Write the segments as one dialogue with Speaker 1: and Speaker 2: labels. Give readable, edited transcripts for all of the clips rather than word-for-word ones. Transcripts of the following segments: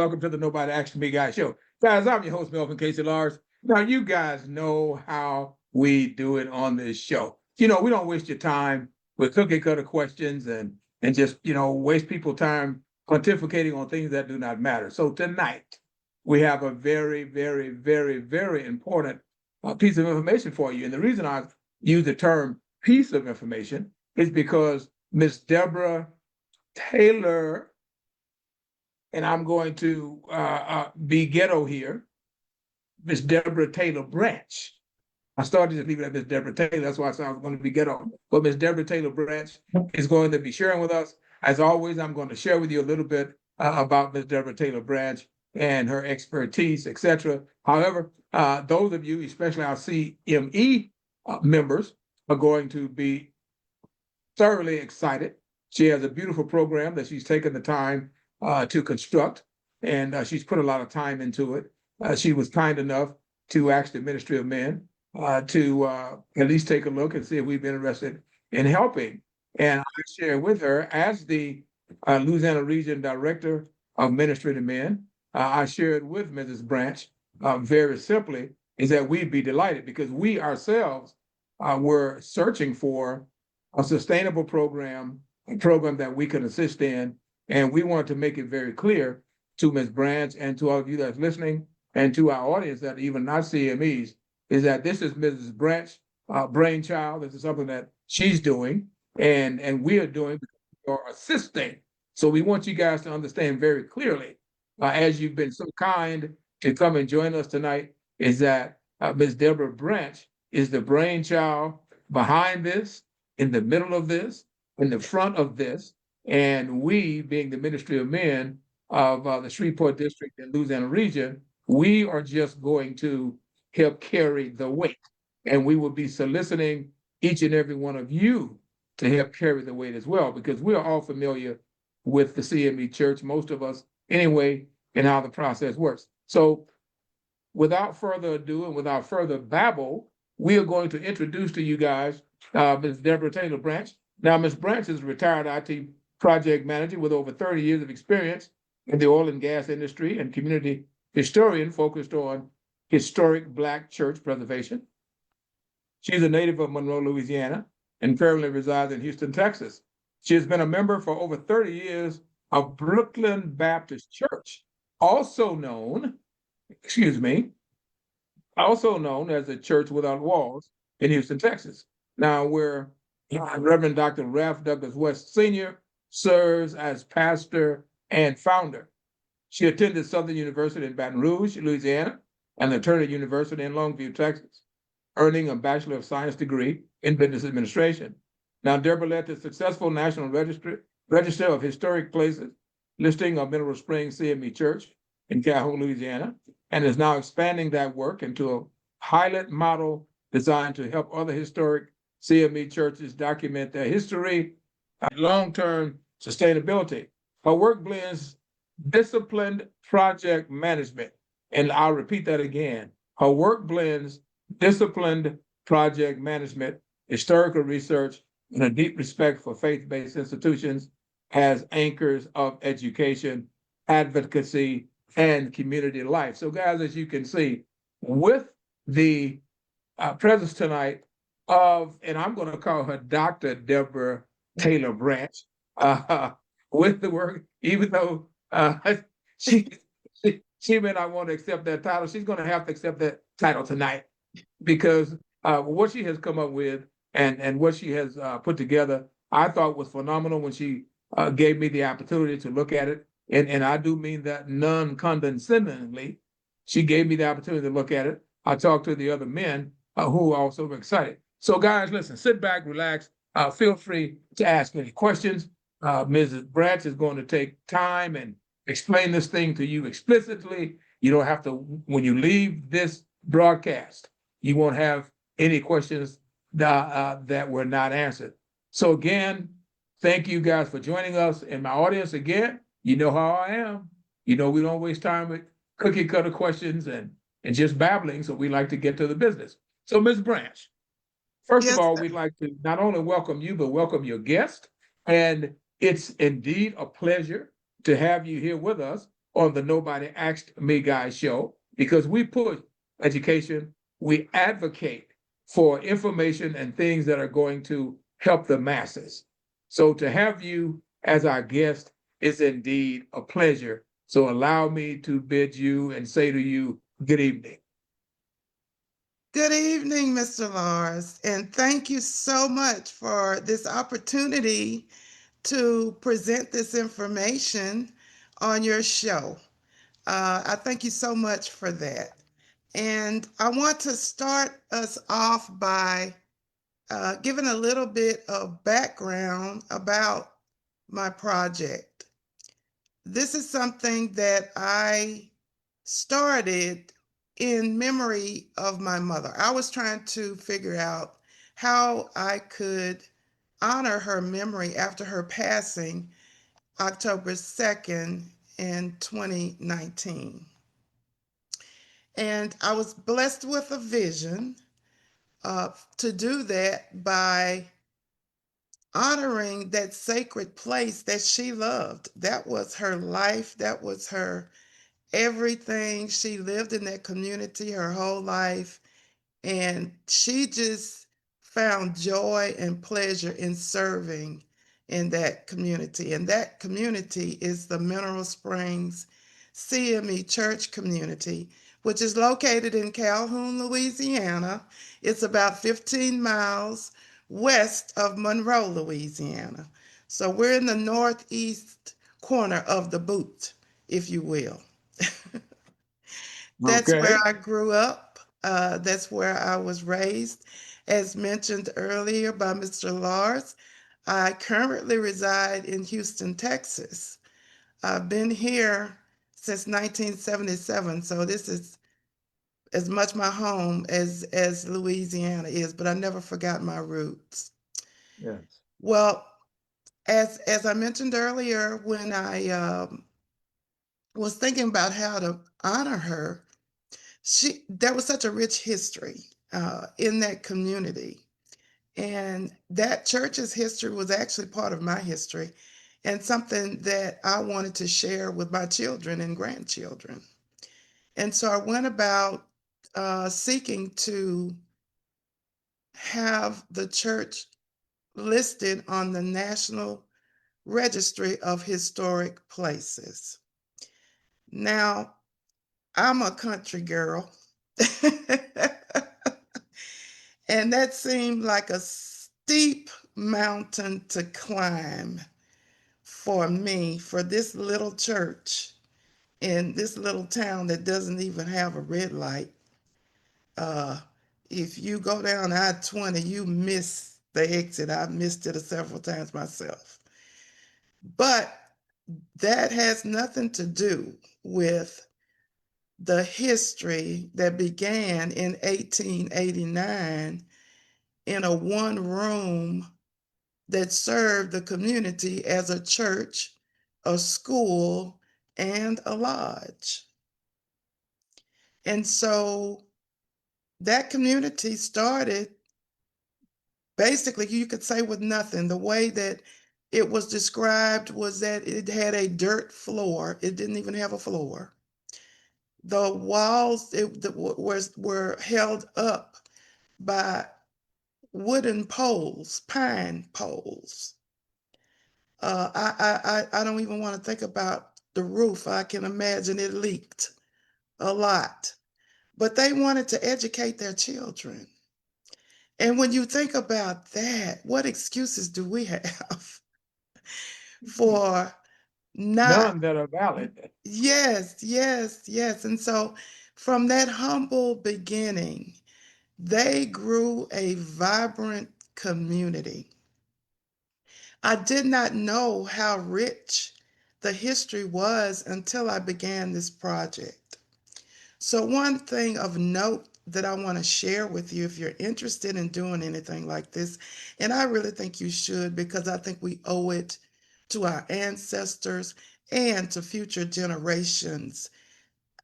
Speaker 1: welcome to the Nobody Asked Me Guy show. Guys, I'm your host, Melvin Casey Lars. Now, you guys know how we do it on this show. We don't waste your time with cookie cutter questions and just, waste people's time pontificating on things that do not matter. So tonight, we have a very, very, very, very important piece of information for you. And the reason I use the term piece of information is because Miss Deborah Taylor, and I'm going to be ghetto here, Miss Deborah Taylor Branch. I started to leave it at Miss Deborah Taylor. That's why I said I was going to be ghetto. But Miss Deborah Taylor Branch is going to be sharing with us. As always, I'm going to share with you a little bit about Miss Deborah Taylor Branch and her expertise, etc. However, those of you, especially our CME members, are going to be thoroughly excited. She has a beautiful program that she's taken the time to construct, and she's put a lot of time into it. She was kind enough to ask the Ministry of Men to at least take a look and see if we've been interested in helping. And I share with her, as the Louisiana Region Director of Ministry to Men, I shared with Mrs. Branch very simply is that we'd be delighted because we ourselves were searching for a sustainable program, a program that we could assist in. And we want to make it very clear to Ms. Branch and to all of you that's listening and to our audience that even not CMEs, is that this is Mrs. Branch brainchild. This is something that she's doing and we are doing because we are assisting. So we want you guys to understand very clearly, as you've been so kind to come and join us tonight, is that Ms. Deborah Branch is the brainchild behind this, in the middle of this, in the front of this, and we, being the Ministry of Men of the Shreveport District and Louisiana Region, we are just going to help carry the weight. And we will be soliciting each and every one of you to help carry the weight as well, because we are all familiar with the CME Church, most of us anyway, and how the process works. So without further ado and without further babble, we are going to introduce to you guys Ms. Deborah Taylor Branch. Now, Ms. Branch is a retired IT project manager with over 30 years of experience in the oil and gas industry and community historian focused on historic Black church preservation. She's a native of Monroe, Louisiana, and currently resides in Houston, Texas. She has been a member for over 30 years of Brooklyn Baptist Church, also known as the Church Without Walls in Houston, Texas. Now, where Reverend Dr. Ralph Douglas West Sr. serves as pastor and founder. She attended Southern University in Baton Rouge, Louisiana, and the Turner University in Longview, Texas, earning a Bachelor of Science degree in Business Administration. Now, Deborah led the successful National Register of Historic Places listing of Mineral Springs CME Church in Calhoun, Louisiana, and is now expanding that work into a pilot model designed to help other historic CME churches document their history and long-term sustainability. Her work blends disciplined project management, and I'll repeat that again. Her work blends disciplined project management, historical research, and a deep respect for faith-based institutions as anchors of education, advocacy, and community life. So guys, as you can see, with the presence tonight of, and I'm going to call her Dr. Deborah Taylor Branch, with the work, even though she may not want to accept that title, she's going to have to accept that title tonight, because what she has come up with and what she has put together, I thought was phenomenal when she gave me the opportunity to look at it. And I do mean that non-condescendingly. She gave me the opportunity to look at it. I talked to the other men who also were excited. So guys, listen, sit back, relax. Feel free to ask any questions. Mrs. Branch is going to take time and explain this thing to you explicitly. You don't have to, when you leave this broadcast, you won't have any questions that were not answered. So again, thank you guys for joining us. And my audience, again, you know how I am. You know we don't waste time with cookie cutter questions and just babbling, so we like to get to the business. So Ms. Branch, first of all, we'd like to not only welcome you, but welcome your guest. And it's indeed a pleasure to have you here with us. on the Nobody Asked Me Guy show because we push education, we advocate for information and things that are going to help the masses. So to have you as our guest is indeed a pleasure. So allow me to bid you and say to you, good evening.
Speaker 2: Good evening, Mr. Lars, and thank you so much for this opportunity to present this information on your show. I thank you so much for that. And I want to start us off by giving a little bit of background about my project. This is something that I started in memory of my mother. I was trying to figure out how I could honor her memory after her passing October 2nd in 2019. And I was blessed with a vision to do that by honoring that sacred place that she loved. That was her life, that was her everything. She lived in that community her whole life, and she just found joy and pleasure in serving in that community. And that community is the Mineral Springs CME Church community, which is located in Calhoun, Louisiana. It's about 15 miles west of Monroe, Louisiana. So we're in the northeast corner of the boot, if you will. That's where
Speaker 1: Okay.
Speaker 2: I grew up. That's where I was raised. As mentioned earlier by Mr. Lars, I currently reside in Houston, Texas. I've been here since 1977, so this is as much my home as Louisiana is, but I never forgot my roots.
Speaker 1: Yes.
Speaker 2: Well, as I mentioned earlier, when I was thinking about how to honor her, there was such a rich history in that community, and that church's history was actually part of my history and something that I wanted to share with my children and grandchildren. And so I went about seeking to have the church listed on the National Registry of Historic Places. Now, I'm a country girl. And that seemed like a steep mountain to climb for me, for this little church in this little town that doesn't even have a red light. Uh, if you go down I-20, you miss the exit. I've missed it several times myself. But that has nothing to do with the history that began in 1889 in a one room that served the community as a church, a school, and a lodge. And so that community started basically, you could say, with nothing. The way that it was described was that it had a dirt floor, it didn't even have a floor. The walls were held up by wooden poles, pine poles. I don't even want to think about the roof. I can imagine it leaked a lot. But they wanted to educate their children. And when you think about that, what excuses do we have for not?
Speaker 1: None that are valid.
Speaker 2: Yes, yes, yes. And so from that humble beginning, they grew a vibrant community. I did not know how rich the history was until I began this project. So, one thing of note that I want to share with you if you're interested in doing anything like this, and I really think you should because I think we owe it to our ancestors and to future generations.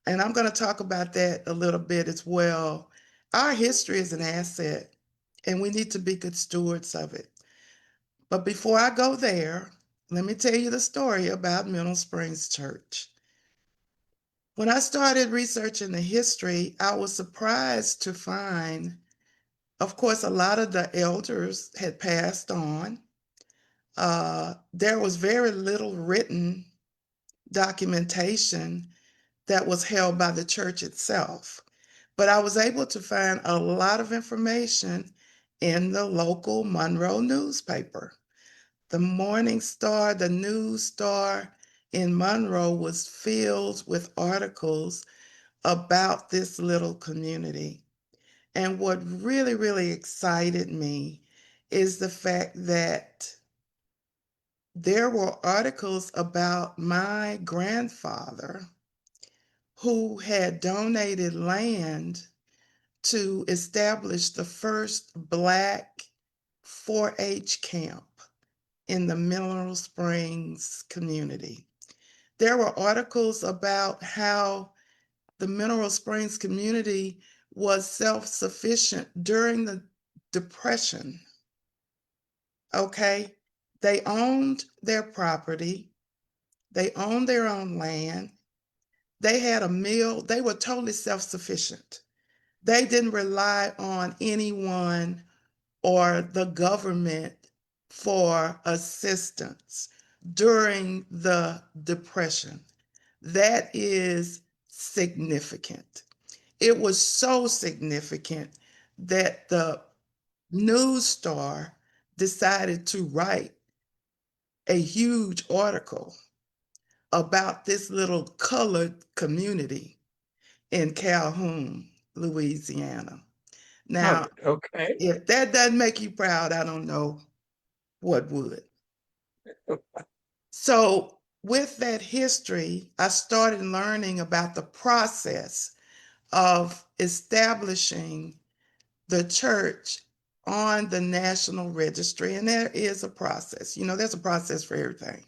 Speaker 2: And I'm going to talk about that a little bit as well. Our history is an asset, and we need to be good stewards of it. But before I go there, let me tell you the story about Mineral Springs Church. When I started researching the history, I was surprised to find, of course, a lot of the elders had passed on. There was very little written documentation that was held by the church itself. But I was able to find a lot of information in the local Monroe newspaper. The Morning Star, the News Star in Monroe was filled with articles about this little community. And what really, really excited me is the fact that there were articles about my grandfather who had donated land to establish the first Black 4-H camp in the Mineral Springs community. There were articles about how the Mineral Springs community was self-sufficient during the Depression. Okay, they owned their property, they owned their own land, they had a mill, they were totally self-sufficient. They didn't rely on anyone or the government for assistance during the Depression. That is significant. It was so significant that the News Star decided to write a huge article about this little colored community in Calhoun, Louisiana. Now,
Speaker 1: Colored, okay.
Speaker 2: if that doesn't make you proud, I don't know what would. So, with that history, I started learning about the process of establishing the church on the National Registry. And there is a process, there's a process for everything.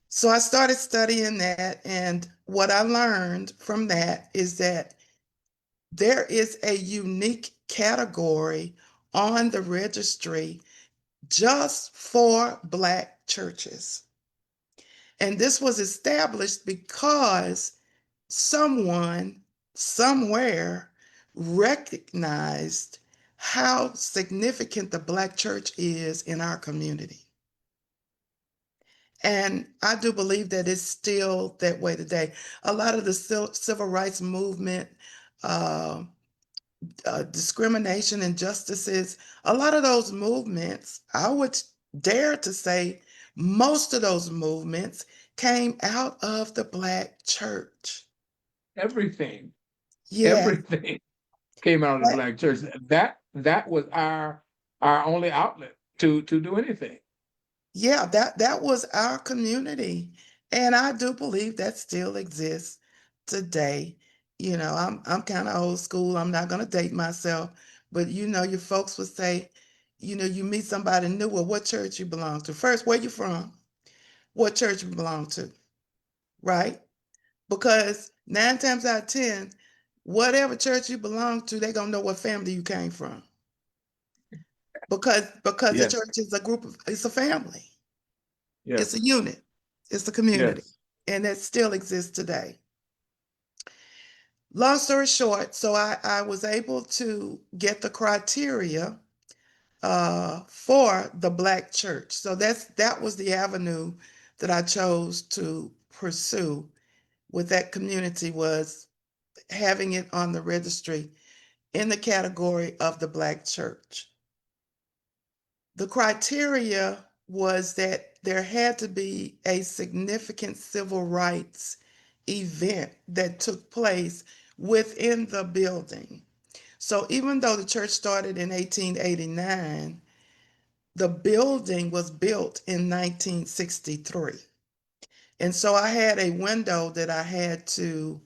Speaker 2: So I started studying that. And what I learned from that is that there is a unique category on the registry just for Black churches. And this was established because someone somewhere recognized how significant the Black church is in our community. And I do believe that it's still that way today. A lot of the civil rights movement, uh, discrimination and justices, a lot of those movements, I would dare to say, most of those movements came out of the Black church.
Speaker 1: Everything,
Speaker 2: Yeah,
Speaker 1: everything came out of the
Speaker 2: that-
Speaker 1: Black church. That was our only outlet to do anything.
Speaker 2: yeah, that was our community. And I do believe that still exists today. I'm kind of old school. I'm not gonna date myself, but your folks would say, you meet somebody new, well, what church you belong to? First, where you from? What church you belong to? Right? Because 9 times out of 10, whatever church you belong to, they're gonna know what family you came from. Because the
Speaker 1: Yes,
Speaker 2: church is it's a family, it's
Speaker 1: yes,
Speaker 2: a unit, it's a community,
Speaker 1: yes.
Speaker 2: and it still exists today. Long story short, so I was able to get the criteria for the Black church. So that was the avenue that I chose to pursue with that community, was having it on the registry in the category of the Black church. The criteria was that there had to be a significant civil rights event that took place within the building. So even though the church started in 1889, the building was built in 1963. And so I had a window that I had to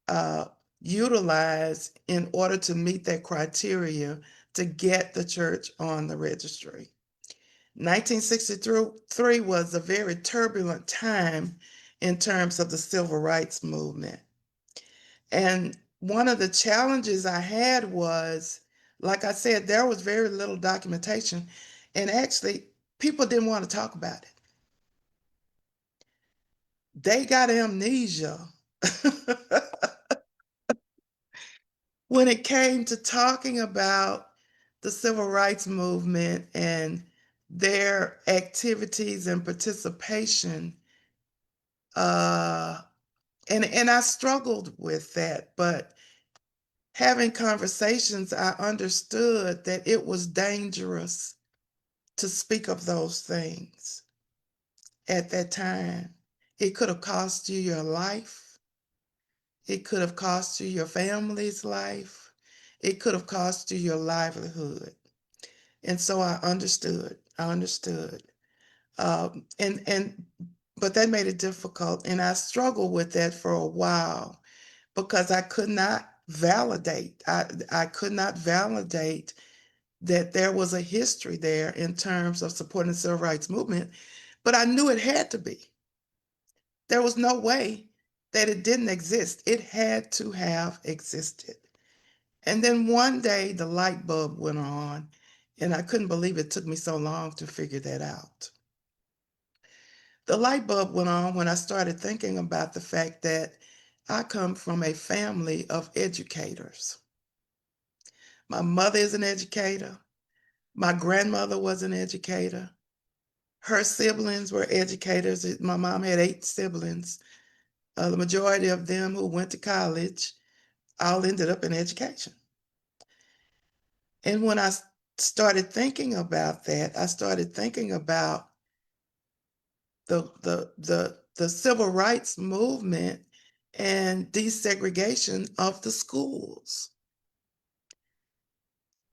Speaker 2: uh, utilize in order to meet that criteria to get the church on the registry. 1963 was a very turbulent time in terms of the civil rights movement. And one of the challenges I had was, like I said, there was very little documentation, and actually, people didn't want to talk about it. They got amnesia When it came to talking about the civil rights movement and their activities and participation, uh, and I struggled with that, but having conversations, I understood that it was dangerous to speak of those things at that time. It could have cost you your life. It could have cost you your family's life. It could have cost you your livelihood. And so I understood. I understood. And but that made it difficult. And I struggled with that for a while because I could not validate. I could not validate that there was a history there in terms of supporting the civil rights movement, but I knew it had to be. There was no way that it didn't exist. It had to have existed. And then one day the light bulb went on, and I couldn't believe it took me so long to figure that out. The light bulb went on when I started thinking about the fact that I come from a family of educators. My mother is an educator. My grandmother was an educator. Her siblings were educators. My mom had 8 siblings. The majority of them who went to college all ended up in education. And when I started thinking about that, I started thinking about the civil rights movement and desegregation of the schools.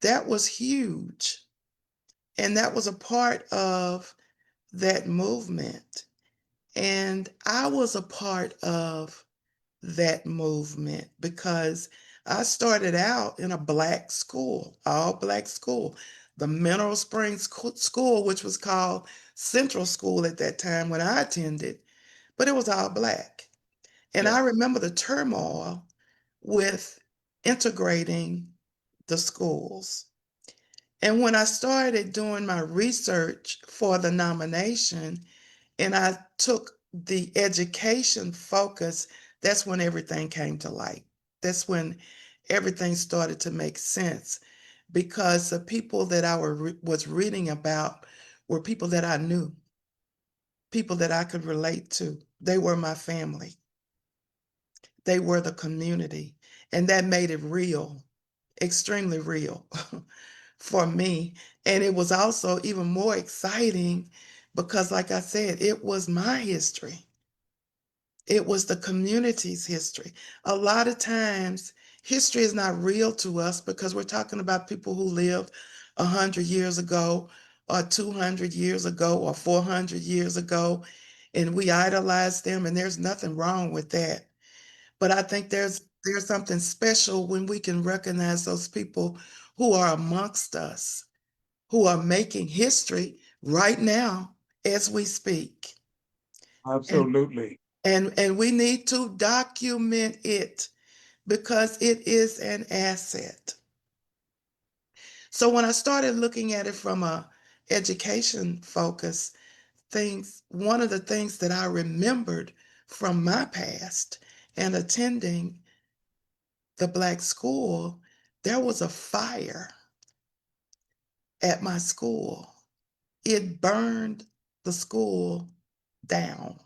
Speaker 2: That was huge. And that was a part of that movement. And I was a part of that movement because I started out in a Black school, all Black school, the Mineral Springs School, which was called Central School at that time when I attended, but it was all Black. And I
Speaker 1: Yes.
Speaker 2: remember the turmoil with integrating the schools. And when I started doing my research for the nomination, and I took the education focus, that's when everything came to light. That's when everything started to make sense because the people that I was reading about were people that I knew, people that I could relate to. They were my family. They were the community. And that made it real, extremely real for me. And it was also even more exciting because, like I said, it was my history. It was the community's history. A lot of times, history is not real to us because we're talking about people who lived 100 years ago, or 200 years ago, or 400 years ago, and we idolize them, and there's nothing wrong with that. But I think there's something special when we can recognize those people who are amongst us, who are making history right now as we speak. And
Speaker 1: Absolutely.
Speaker 2: and we need to document it because it is an asset. So when I started looking at it from a education focus, one of the things that I remembered from my past and attending the Black school, there was a fire at my school. It burned the school down.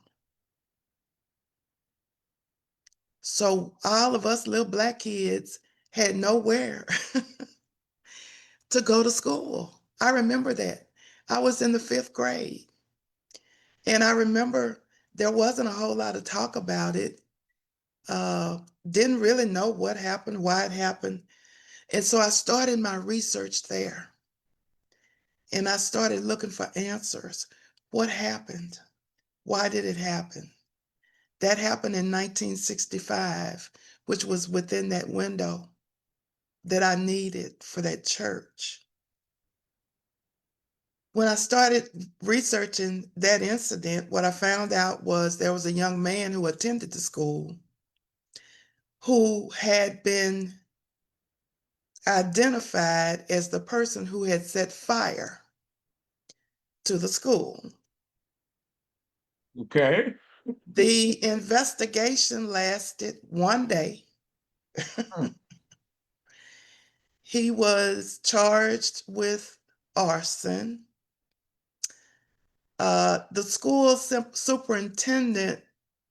Speaker 2: So all of us little Black kids had nowhere to go to school. I remember that. I was in the 5th grade. And I remember there wasn't a whole lot of talk about it. Uh, didn't really know what happened, why it happened. And so I started my research there. And I started looking for answers. What happened? Why did it happen? That happened in 1965, which was within that window that I needed for that church. When I started researching that incident, what I found out was there was a young man who attended the school who had been identified as the person who had set fire to the school.
Speaker 1: Okay.
Speaker 2: The investigation lasted one day.
Speaker 1: Hmm.
Speaker 2: He was charged with arson. The school superintendent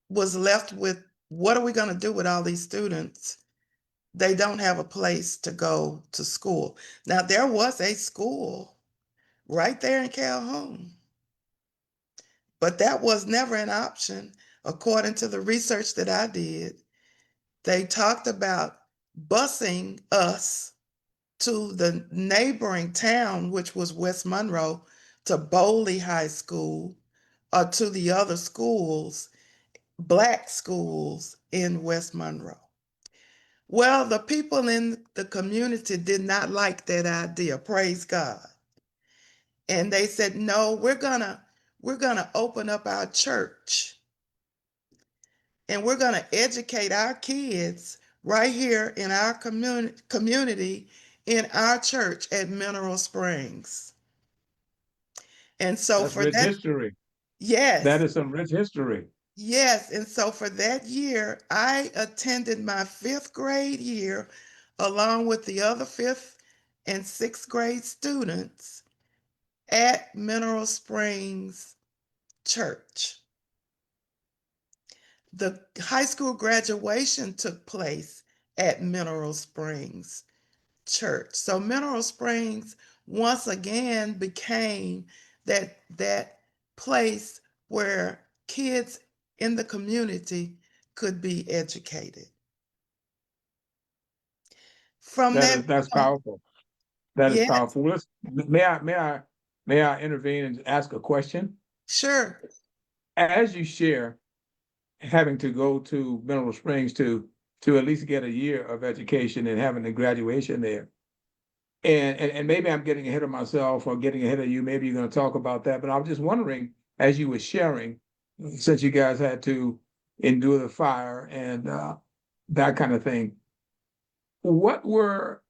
Speaker 2: was left with, what are we going to do with all these students? They don't have a place to go to school. Now, there was a school right there in Calhoun, but that was never an option. According to the research that I did, they talked about busing us to the neighboring town, which was West Monroe, to Bowley High School, or to the other schools, Black schools in West Monroe. Well, the people in the community did not like that idea, praise God. And they said, no, we're gonna open up our church and we're gonna educate our kids right here in our community in our church at Mineral Springs. And so
Speaker 1: That's
Speaker 2: for
Speaker 1: rich
Speaker 2: that,
Speaker 1: history. That
Speaker 2: yes,
Speaker 1: is some rich history.
Speaker 2: yes. And so for that year, I attended my fifth grade year along with the other fifth and sixth grade students at Mineral Springs Church. The high school graduation took place at Mineral Springs Church. So Mineral Springs once again became that place where kids in the community could be educated. From that
Speaker 1: That's
Speaker 2: point,
Speaker 1: powerful. That is
Speaker 2: yeah,
Speaker 1: powerful. May I intervene and ask a question?
Speaker 2: sure,
Speaker 1: As you share having to go to Mineral Springs to at least get a year of education and having the graduation there. And maybe I'm getting ahead of myself or getting ahead of you. Maybe you're going to talk about that. But I was just wondering, as you were sharing, since you guys had to endure the fire and that kind of thing, what were,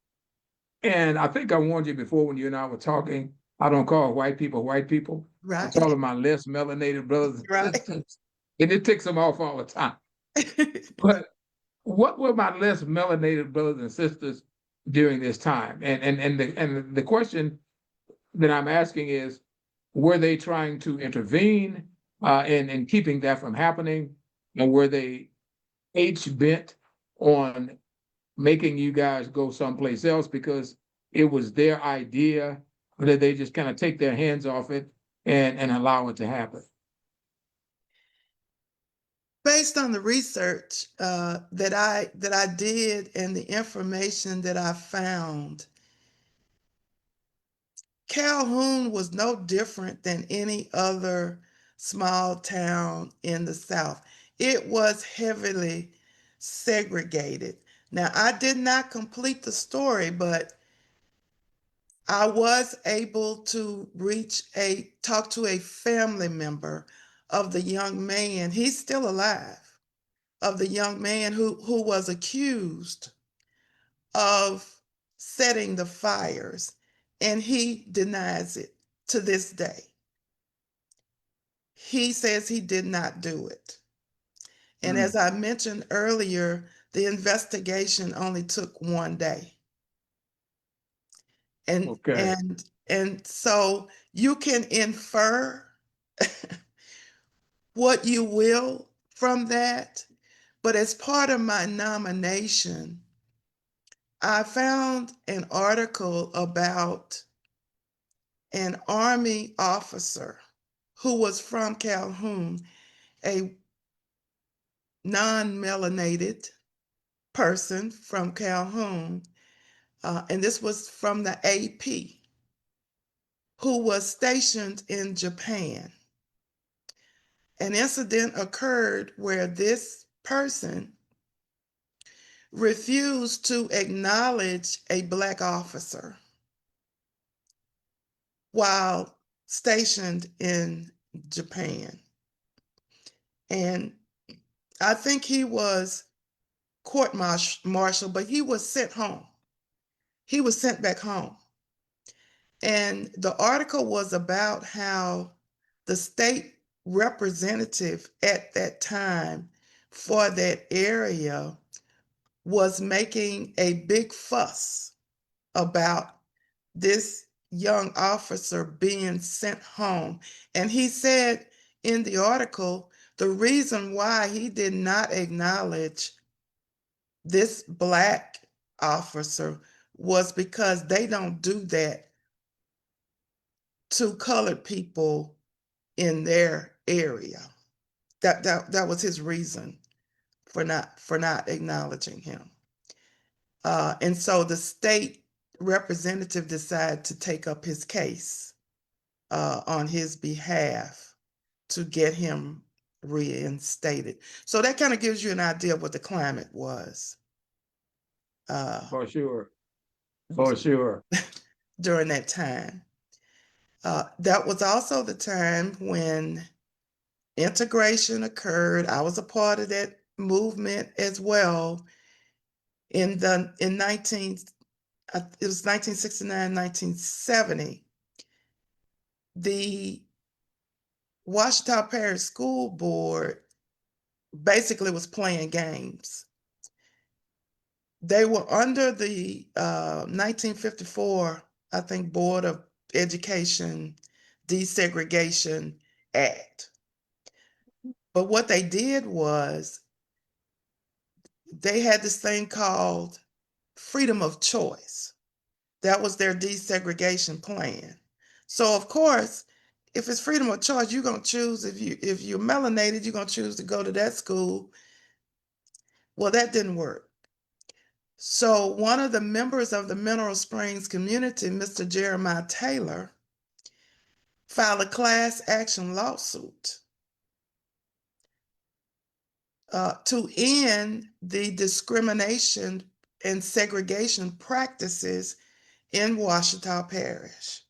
Speaker 1: and I think I warned you before when you and I were talking, I don't call white people white people. I
Speaker 2: right,
Speaker 1: call them my less melanated brothers and
Speaker 2: right.
Speaker 1: sisters. And it takes them off all the time. But what were my less melanated brothers and sisters during this time? And the question that I'm asking is, were they trying to intervene in keeping that from happening, or were they H bent on making you guys go someplace else because it was their idea, or did they just kind of take their hands off it and allow it to happen?
Speaker 2: Based on the research that I did and the information that I found, Calhoun was no different than any other small town in the South. It was heavily segregated. Now, I did not complete the story, but I was able to talk to a family member of the young man. He's still alive, of the young man who was accused of setting the fires, and he denies it to this day. He says he did not do it. And as
Speaker 1: Mm,
Speaker 2: I mentioned earlier, the investigation only took one day. And
Speaker 1: okay.
Speaker 2: and and so you can infer what you will from that, but as part of my nomination, I found an article about an Army officer who was from Calhoun, a non-melanated person from Calhoun, and this was from the AP, who was stationed in Japan. An incident occurred where this person refused to acknowledge a Black officer while stationed in Japan. And I think he was court-martialed, but he was sent home. He was sent back home. And the article was about how the state representative at that time for that area was making a big fuss about this young officer being sent home. And he said in the article, the reason why he did not acknowledge this Black officer was because they don't do that to colored people in their area. That was his reason for not acknowledging him. And so the state representative decided to take up his case on his behalf to get him reinstated. So that kind of gives you an idea of what the climate was
Speaker 1: For sure. For sure.
Speaker 2: during that time. That was also the time when integration occurred. I was a part of that movement as well. In 1969, 1970, the Washita Parish School Board basically was playing games. They were under the 1954, I think, Board of Education Desegregation Act. But what they did was they had this thing called freedom of choice. That was their desegregation plan. So of course, if it's freedom of choice, you're gonna choose if you're melanated, you're gonna choose to go to that school. Well, that didn't work. So one of the members of the Mineral Springs community, Mr. Jeremiah Taylor, filed a class action lawsuit to end the discrimination and segregation practices in Washita Parish.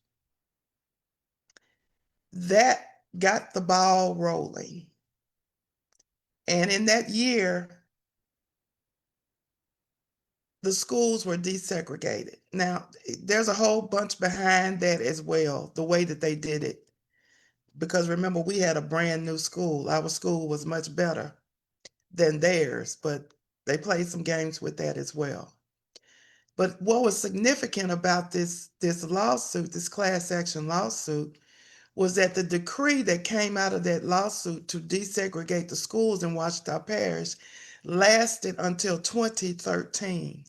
Speaker 2: That got the ball rolling. And in that year, the schools were desegregated. Now, there's a whole bunch behind that as well, the way that they did it. Because remember, we had a brand new school. Our school was much better than theirs, but they played some games with that as well. But what was significant about this lawsuit, this class action lawsuit, was that the decree that came out of that lawsuit to desegregate the schools in Washita Parish lasted until 2013.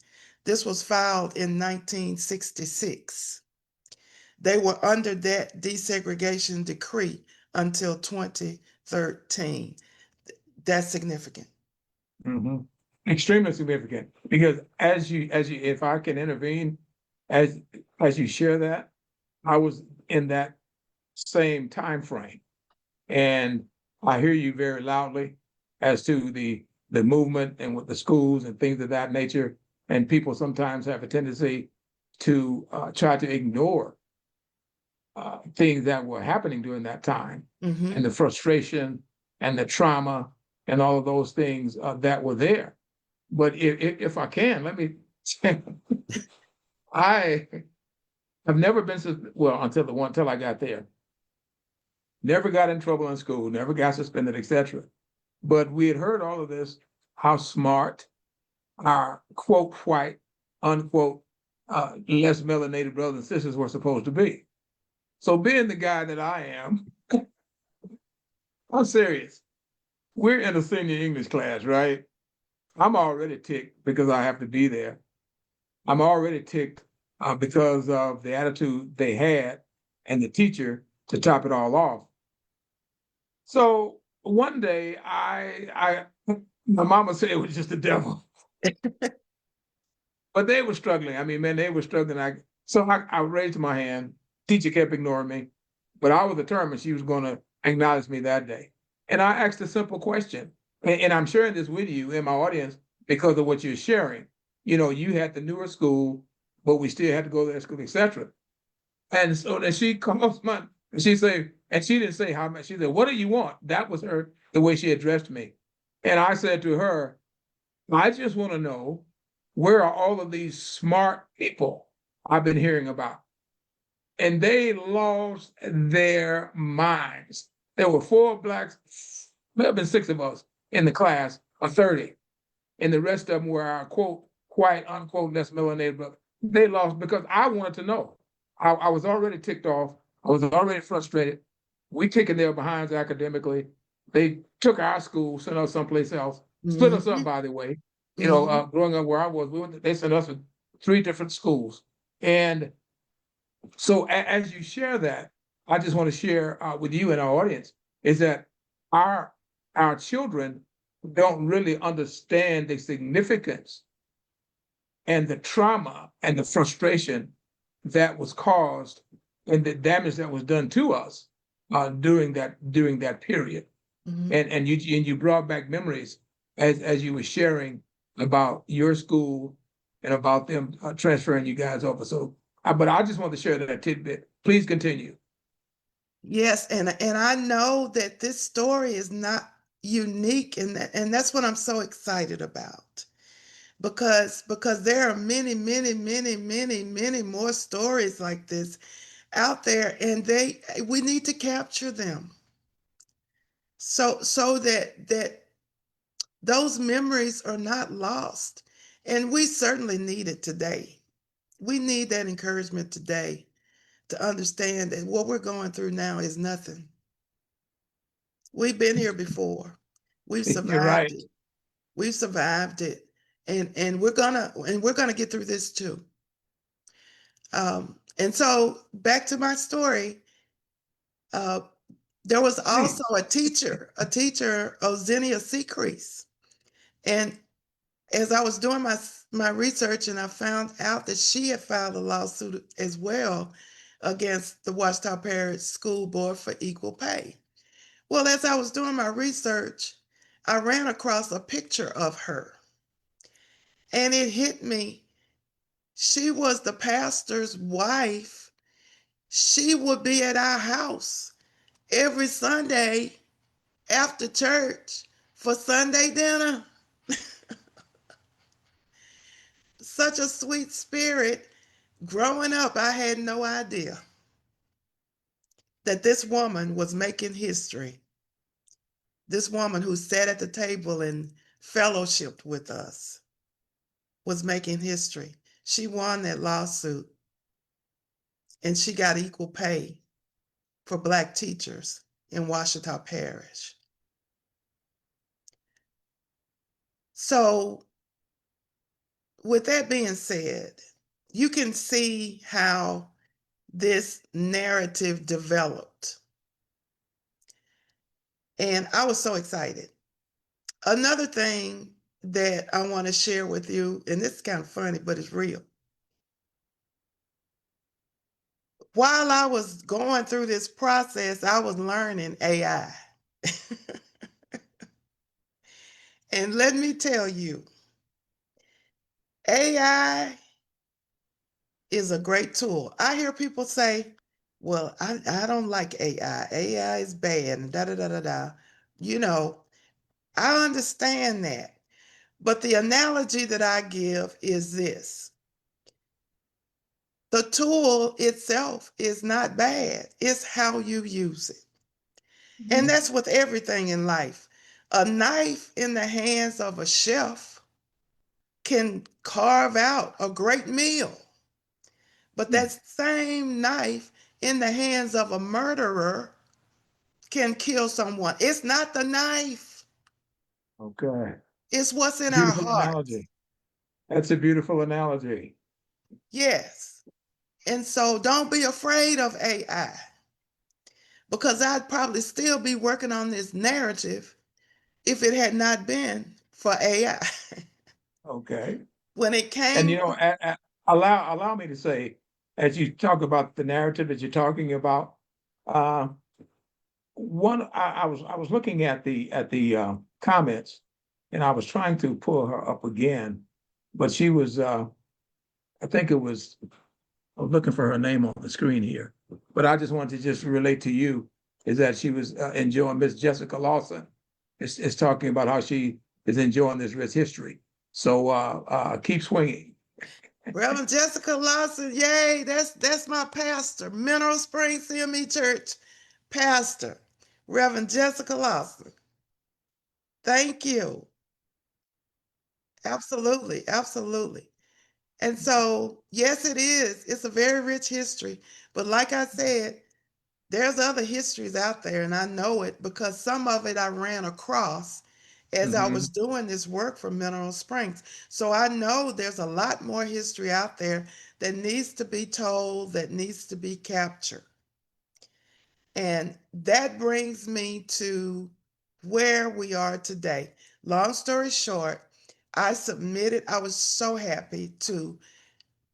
Speaker 2: This was filed in 1966. They were under that desegregation decree until 2013. That's significant.
Speaker 1: Mm-hmm. Extremely significant, because if I can intervene, as you share that, I was in that same time frame, and I hear you very loudly as to the movement and with the schools and things of that nature. And people sometimes have a tendency to try to ignore things that were happening during that time, and the frustration and the trauma and all of those things that were there. But if I can, let me say, I have never been until I got there. Never got in trouble in school, never got suspended, etc. But we had heard all of this, how smart our quote white, unquote, less melanated brothers and sisters were supposed to be. So being the guy that I am, I'm serious. We're in a senior English class, right? I'm already ticked because I have to be there. I'm already ticked because of the attitude they had and the teacher to top it all off. So one day, my mama said it was just the devil, but they were struggling. I mean, man, they were struggling. I raised my hand. Teacher kept ignoring me, but I was determined she was going to acknowledge me that day. And I asked a simple question, and I'm sharing this with you in my audience because of what you're sharing. You know, you had the newer school, but we still had to go to that school, etc. And so then she calls and she said, and she didn't say how much. She said, "What do you want?" That was the way she addressed me. And I said to her, "I just want to know, where are all of these smart people I've been hearing about?" And they lost their minds. There were 4 blacks, may have been 6 of us in the class of 30. And the rest of them were our quote, quite unquote, less melanated, but they lost because I wanted to know. I was already ticked off. I was already frustrated. We kicking their behinds academically. They took our school, sent us someplace else, split us up,
Speaker 2: Mhm.
Speaker 1: by the way.
Speaker 2: Mhm.
Speaker 1: Growing up where I was, they sent us to 3 different schools. And so as you share that, I just want to share with you and our audience is that our our children don't really understand the significance and the trauma and the frustration that was caused and the damage that was done to us during that period.
Speaker 2: Mhm.
Speaker 1: And you brought back memories as you were sharing about your school and about them transferring you guys over. So, but I just want to share that tidbit. Please continue.
Speaker 2: Yes, and I know that this story is not unique, and that's what I'm so excited about. Because there are many, many, many, many, many more stories like this out there, and we need to capture them so that those memories are not lost. And we certainly need it today. We need that encouragement today to understand that what we're going through now is nothing. We've been here before. We've
Speaker 1: You're
Speaker 2: survived
Speaker 1: right.
Speaker 2: it. We've survived it. And we're gonna get through this too. And so back to my story. Uh, there was also
Speaker 1: Please.
Speaker 2: a teacher, Ozenia Secrease. And as I was doing my research, and I found out that she had filed a lawsuit as well against the Washita Parish School Board for equal pay. Well, as I was doing my research, I ran across a picture of her, and it hit me. She was the pastor's wife. She would be at our house every Sunday after church for Sunday dinner. Such a sweet spirit. Growing up, I had no idea that this woman was making history. This woman who sat at the table and fellowshipped with us was making history. She won that lawsuit, and she got equal pay for Black teachers in Washita Parish. So, with that being said, you can see how this narrative developed. And I was so excited. Another thing that I want to share with you, and this is kind of funny, but it's real. While I was going through this process, I was learning AI. And let me tell you, AI is a great tool. I hear people say, well, I don't like AI. AI is bad, and da da da da da. You know, I understand that. But the analogy that I give is this: the tool itself is not bad, it's how you use it. And that's with everything in life. A knife in the hands of a chef can carve out a great meal, but that same knife in the hands of a murderer can kill someone. It's not the knife,
Speaker 1: Okay.
Speaker 2: it's what's in our
Speaker 1: Beautiful
Speaker 2: hearts.
Speaker 1: analogy. That's a beautiful analogy.
Speaker 2: Yes. And so don't be afraid of AI, because I'd probably still be working on this narrative if it had not been for AI.
Speaker 1: Okay.
Speaker 2: When it
Speaker 1: And
Speaker 2: came,
Speaker 1: allow me to say, as you talk about the narrative that you're talking about, uh, I was looking at the comments, and I was trying to pull her up again, but she was I think it was I was looking for her name on the screen here, but I just wanted to just relate to you is that she was enjoying Miss Jessica Lawson. Is talking about how she is enjoying this rich history. So keep swinging.
Speaker 2: Reverend Jessica Lawson, yay, that's my pastor, Mineral Springs CME Church pastor. Reverend Jessica Lawson. Thank you. Absolutely, absolutely. And so, yes, it is. It's a very rich history. But like I said, there's other histories out there, and I know it because some of it I ran across as I
Speaker 1: Mhm.
Speaker 2: was doing this work for Mineral Springs. So I know there's a lot more history out there that needs to be told, that needs to be captured. And that brings me to where we are today. Long story short, I was so happy to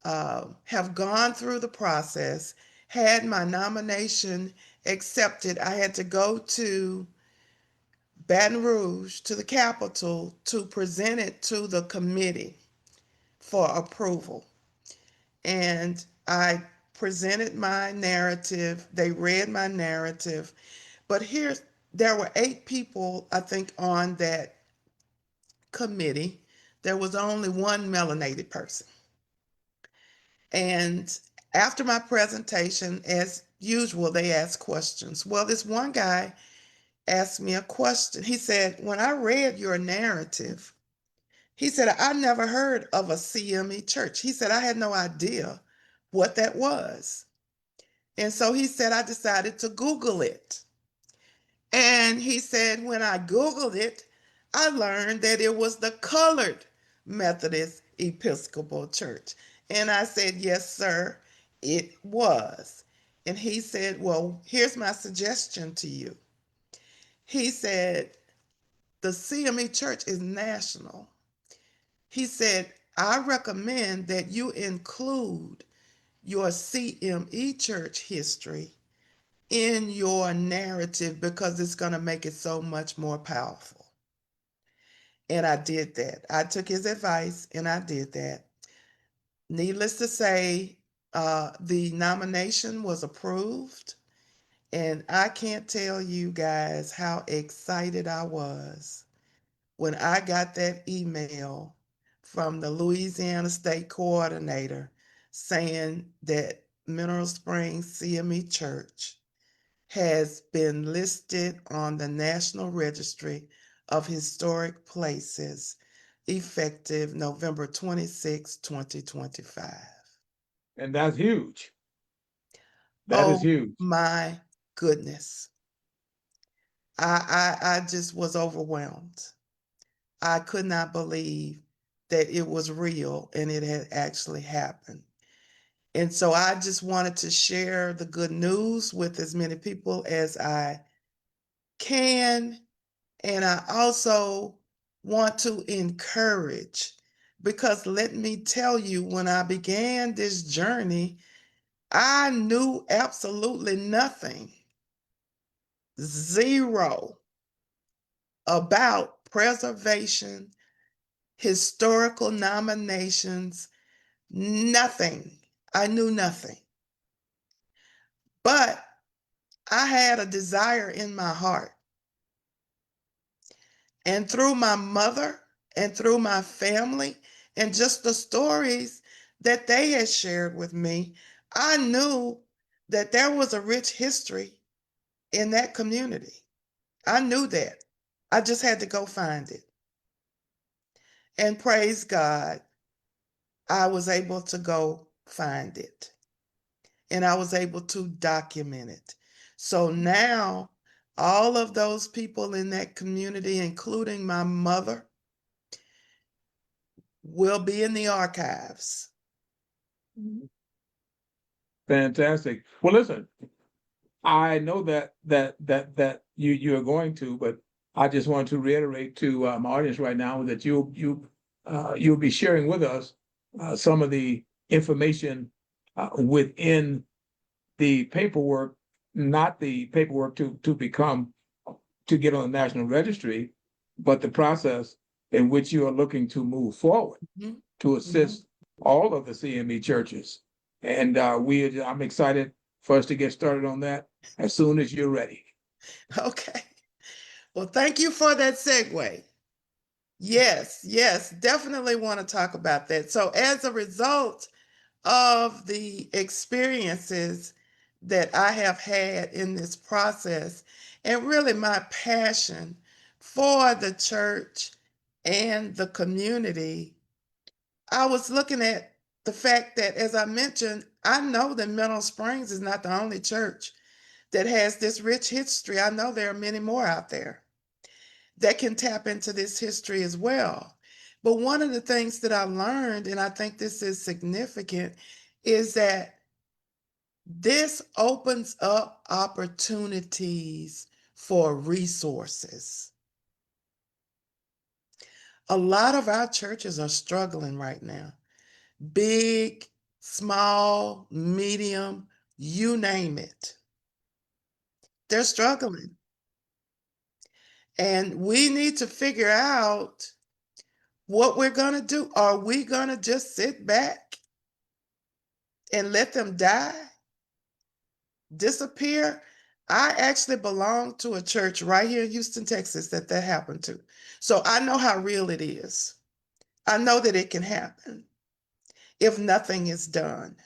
Speaker 2: have gone through the process, had my nomination accepted. I had to go to Baton Rouge, to the Capitol, to present it to the committee for approval. And I presented my narrative. They read my narrative. But there were 8 people, I think, on that committee. There was only one melanated person. And after my presentation, as usual, they asked questions. Well, this one guy asked me a question. He said, when I read your narrative, he said, I never heard of a CME church. He said, I had no idea what that was. And so he said, I decided to Google it. And he said, when I Googled it, I learned that it was the Colored Methodist Episcopal Church. And I said, yes, sir, it was. And he said, well, here's my suggestion to you. He said, the CME Church is national. He said, I recommend that you include your CME Church history in your narrative because it's going to make it so much more powerful. And I did that. I took his advice and I did that. Needless to say, the nomination was approved. And I can't tell you guys how excited I was when I got that email from the Louisiana State Coordinator saying that Mineral Springs CME Church has been listed on the National Registry of Historic Places effective November 26, 2025.
Speaker 1: And that's huge. That is
Speaker 2: Oh
Speaker 1: huge.
Speaker 2: my goodness. I just was overwhelmed. I could not believe that it was real and it had actually happened. And so I just wanted to share the good news with as many people as I can. And I also want to encourage, because let me tell you, when I began this journey, I knew absolutely nothing, zero, about preservation, historical nominations, nothing. I knew nothing. But I had a desire in my heart. And through my mother and through my family and just the stories that they had shared with me, I knew that there was a rich history in that community. I knew that. I just had to go find it. And praise God, I was able to go find it. And I was able to document it. So now, all of those people in that community, including my mother, will be in the archives.
Speaker 1: Fantastic. Well, listen, I know that you are going to, but I just want to reiterate to my audience right now that you'll be sharing with us some of the information within the paperwork, not the paperwork to get on the national registry, but the process in which you are looking to move forward
Speaker 2: Mhm,
Speaker 1: to
Speaker 2: mhm.
Speaker 1: assist all of the CME churches. And I'm excited for us to get started on that as soon as you're ready.
Speaker 2: Okay. Well, thank you for that segue. Yes, yes, definitely want to talk about that. So, as a result of the experiences that I have had in this process, and really my passion for the church and the community, I was looking at the fact that, as I mentioned, I know that Mineral Springs is not the only church that has this rich history. I know there are many more out there that can tap into this history as well. But one of the things that I learned, and I think this is significant, is that this opens up opportunities for resources. A lot of our churches are struggling right now. Big, small, medium, you name it. They're struggling. And we need to figure out what we're going to do. Are we going to just sit back and let them die, disappear? I actually belong to a church right here in Houston, Texas that happened to. So I know how real it is. I know that it can happen if nothing is done.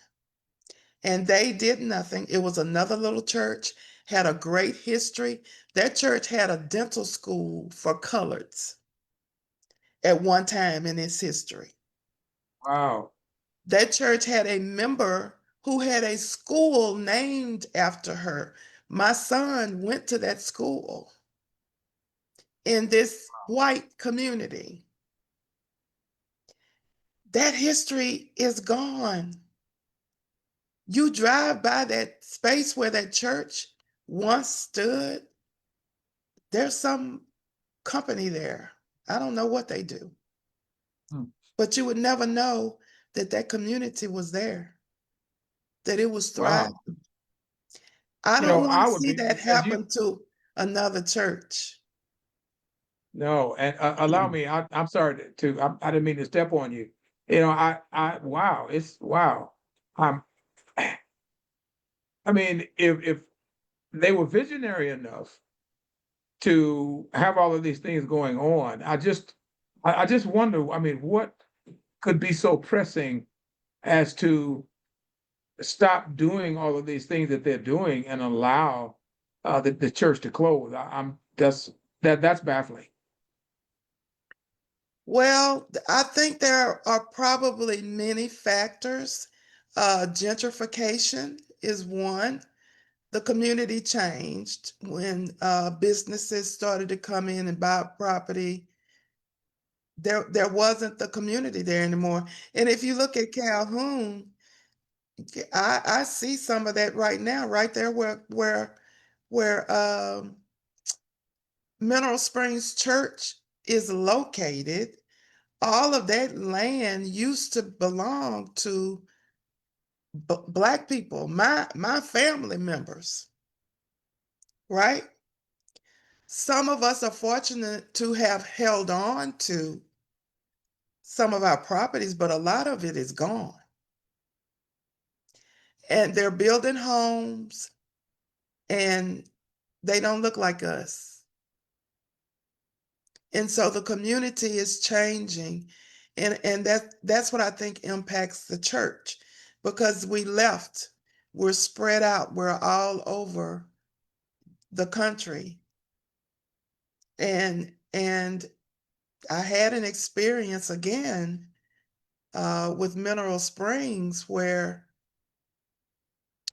Speaker 2: And they did nothing. It was another little church, had a great history. That church had a dental school for coloreds at one time in its history.
Speaker 1: Wow.
Speaker 2: That church had a member who had a school named after her. My son went to that school in this white community. That history is gone. You drive by that space where that church once stood, there's some company there. I don't know what they do,
Speaker 1: Hmm.
Speaker 2: but you would never know that that community was there, that it was thriving.
Speaker 1: Wow.
Speaker 2: I
Speaker 1: You
Speaker 2: don't
Speaker 1: know,
Speaker 2: want
Speaker 1: I
Speaker 2: to
Speaker 1: would
Speaker 2: see
Speaker 1: be,
Speaker 2: that
Speaker 1: as you,
Speaker 2: happen to another church.
Speaker 1: no, and allow me, I'm sorry I didn't mean to step on you. You know, wow, it's wow. Um, I mean, if they were visionary enough to have all of these things going on, I just wonder, I mean, what could be so pressing as to stop doing all of these things that they're doing and allow the church to close? I'm that's baffling.
Speaker 2: Well, I think there are probably many factors. Gentrification is one. The community changed when businesses started to come in and buy property. There wasn't the community there anymore. And if you look at Calhoun, I see some of that right now, right there where Mineral Springs Church is located. All of that land used to belong to Black people, my family members, right? Some of us are fortunate to have held on to some of our properties, but a lot of it is gone. And they're building homes and they don't look like us. And so the community is changing. And that's what I think impacts the church because we left. We're spread out. We're all over the country. And I had an experience again with Mineral Springs where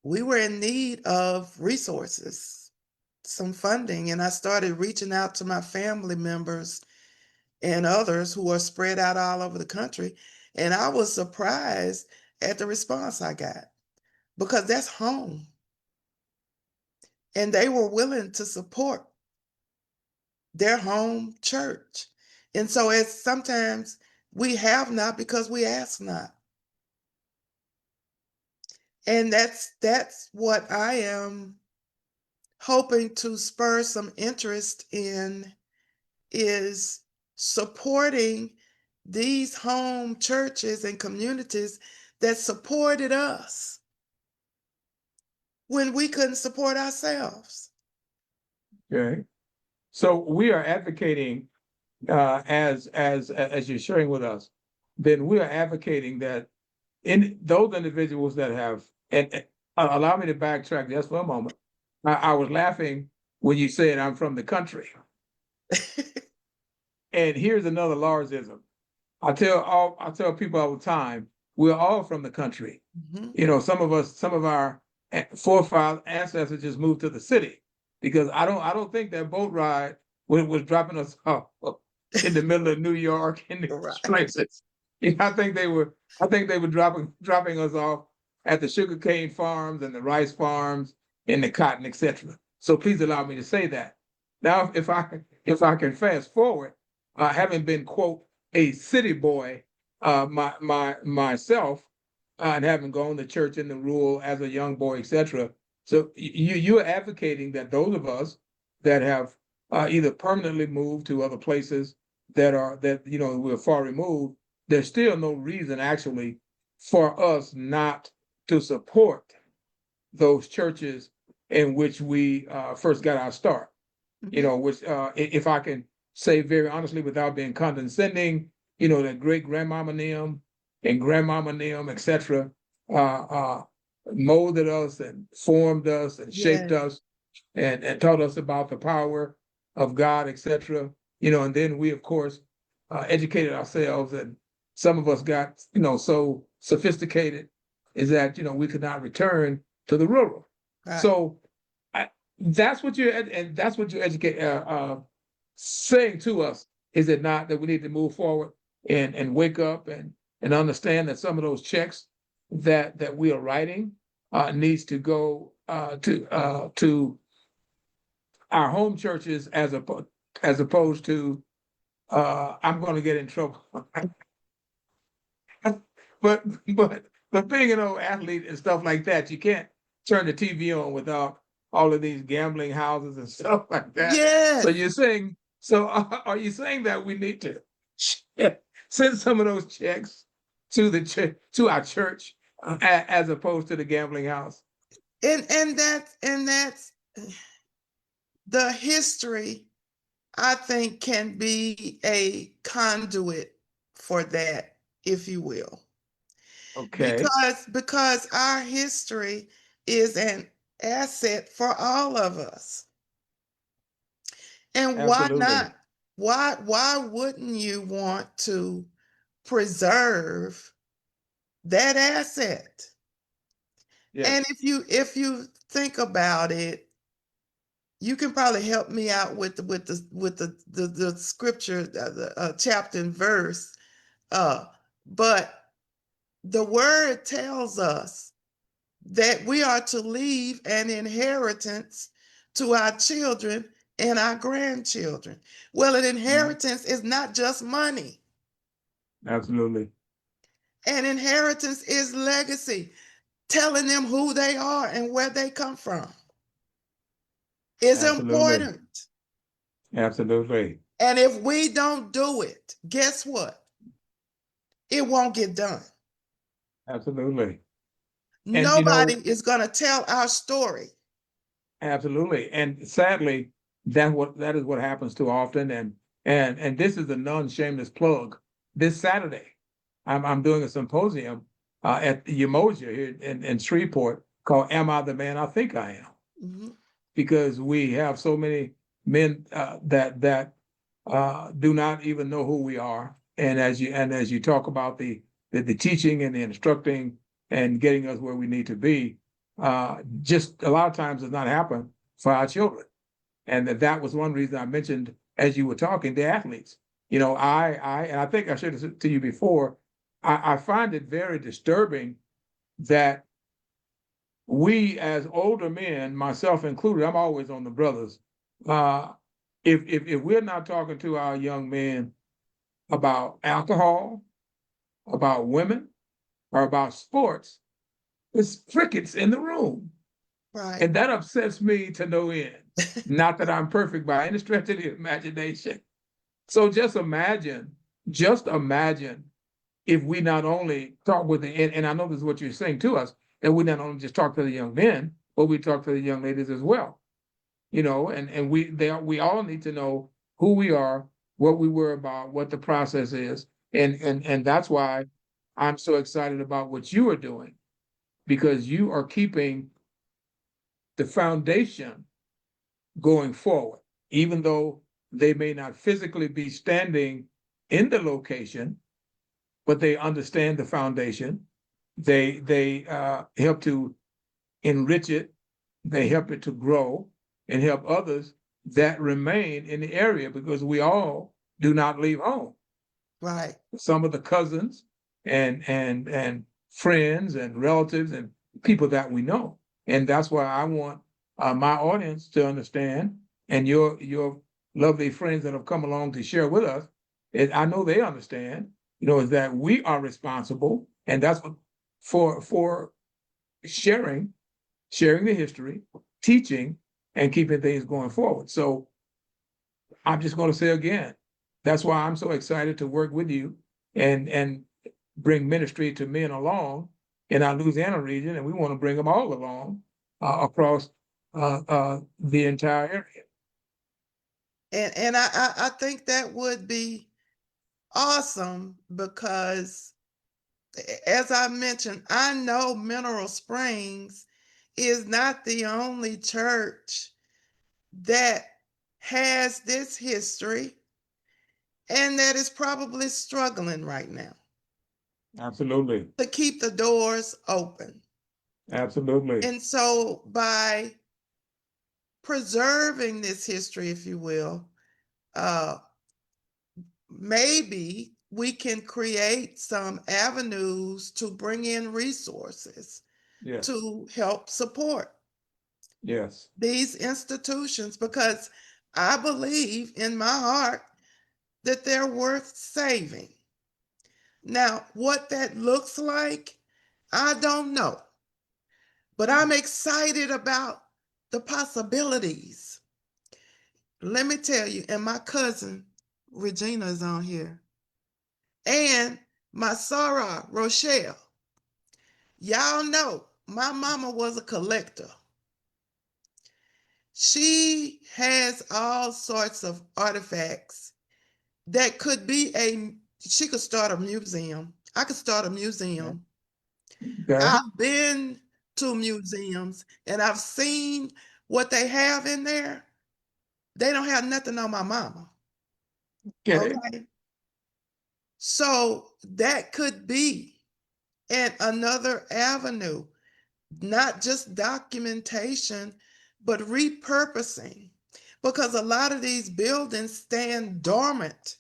Speaker 2: we were in need of resources, some funding, and I started reaching out to my family members and others who are spread out all over the country. And I was surprised at the response I got because that's home. And they were willing to support their home church. And so it's sometimes we have not because we ask not. And that's what I am hoping to spur some interest in is supporting these home churches and communities that supported us when we couldn't support ourselves.
Speaker 1: Okay. So we are advocating as you're sharing with us, then we are advocating that in those individuals that have, and allow me to backtrack just for a moment. I was laughing when you said I'm from the country. And here's another Larsism. I tell people all the time, we're all from the country.
Speaker 2: Mhm.
Speaker 1: You know, some of our forefathers, ancestors just moved to the city because I don't think that boat ride was dropping us off in the middle of New York and these
Speaker 2: Right.
Speaker 1: places. I think they were dropping us off at the sugarcane farms and the rice farms and the cotton, etc. So please allow me to say that. Now, if I can fast forward, having been quote a city boy myself, and having gone to church in the rural as a young boy, etc. So you're advocating that those of us that have either permanently moved to other places that you know we're far removed, there's still no reason actually for us not to support those churches in which we first got our start. You
Speaker 2: Mhm.
Speaker 1: know, which if I can say very honestly without being condescending, you know, that great grandmama Nim and grandmama Nim, etc., uh, uh, molded us and formed us and shaped
Speaker 2: Yes.
Speaker 1: us and taught us about the power of God, etc. You know, and then we, of course, educated ourselves, and some of us got, you know, so sophisticated is that, you know, we could not return to the rural.
Speaker 2: Right.
Speaker 1: So I, that's what and that's what you're educate saying to us, is it not, that we need to move forward and wake up and understand that some of those checks that we are writing needs to go to our home churches as opposed to I'm going to get in trouble. but but being an old athlete and stuff like that, you can't turn the TV on without all of these gambling houses and stuff like that. So
Speaker 2: Yes.
Speaker 1: you're saying, so are you saying that we need to send some of those checks to to our church as opposed to the gambling house?
Speaker 2: And that's the history, I think, can be a conduit for that, if you will.
Speaker 1: Okay,
Speaker 2: Because our history is an asset for all of us. And why
Speaker 1: absolutely.
Speaker 2: not? Why wouldn't you want to preserve that asset? And
Speaker 1: Yes,
Speaker 2: if you think about it, you can probably help me out with the scripture, the chapter and verse. Uh, but the word tells us that we are to leave an inheritance to our children and our grandchildren. Well, an
Speaker 1: mhm,
Speaker 2: inheritance is not just money.
Speaker 1: absolutely,
Speaker 2: An inheritance is legacy, telling them who they are and where they come from. It's
Speaker 1: absolutely,
Speaker 2: important.
Speaker 1: absolutely,
Speaker 2: And if we don't do it, guess what? It won't get done.
Speaker 1: absolutely. And you
Speaker 2: Nobody
Speaker 1: know,
Speaker 2: is going to tell our story.
Speaker 1: absolutely. And sadly, that is what happens too often. And this is a non-shameless plug. This Saturday, I'm doing a symposium at the Umoja here in Shreveport called "Am I the Man I Think I Am?"
Speaker 2: Mhm.
Speaker 1: Because we have so many men that do not even know who we are. And as you talk about the teaching and the instructing and getting us where we need to be, just a lot of times does not happen for our children. And that was one reason I mentioned as you were talking, the athletes. You know, and I think I shared this to you before. I find it very disturbing that we as older men, myself included, I'm always on the brothers. Uh, if we're not talking to our young men about alcohol, about women, or about sports, it's crickets in the room.
Speaker 2: Right.
Speaker 1: And that upsets me to no end. Not that I'm perfect by any stretch of the imagination. So just imagine if we not only talk with and I know this is what you're saying to us, that we not only just talk to the young men, but we talk to the young ladies as well. You know, and we all need to know who we are, what we were about, what the process is. And that's why I'm so excited about what you are doing because you are keeping the foundation going forward, even though they may not physically be standing in the location, but they understand the foundation. They help to enrich it. They help it to grow and help others that remain in the area, because we all do not leave home.
Speaker 2: Right.
Speaker 1: Some of the cousins and friends and relatives and people that we know, and that's why I want my audience to understand, and your lovely friends that have come along to share with us. I know they understand. Is that we are responsible, and that's what for sharing the history, teaching, and keeping things going forward. So I'm just going to say again, that's why I'm so excited to work with you and bring ministry to men along in our Louisiana region, and we want to bring them all along across the entire area.
Speaker 2: And I think that would be awesome because, as I mentioned, I know Mineral Springs is not the only church that has this history and that is probably struggling right now
Speaker 1: Absolutely.
Speaker 2: to keep the doors open.
Speaker 1: Absolutely.
Speaker 2: And so by preserving this history, if you will, maybe we can create some avenues to bring in resources
Speaker 1: Yes.
Speaker 2: to help support
Speaker 1: Yes.
Speaker 2: these institutions, because I believe in my heart that they're worth saving. Now, what that looks like, I don't know, but I'm excited about the possibilities. Let me tell you, and my cousin Regina is on here, and my Sarah Rochelle. Y'all know my mama was a collector. She has all sorts of artifacts that could be she could start a museum. I could start a museum.
Speaker 1: Okay.
Speaker 2: I've been to museums and I've seen what they have in there. They don't have nothing on my mama.
Speaker 1: Get it?
Speaker 2: Okay. So that could be another avenue, not just documentation, but repurposing, because a lot of these buildings stand dormant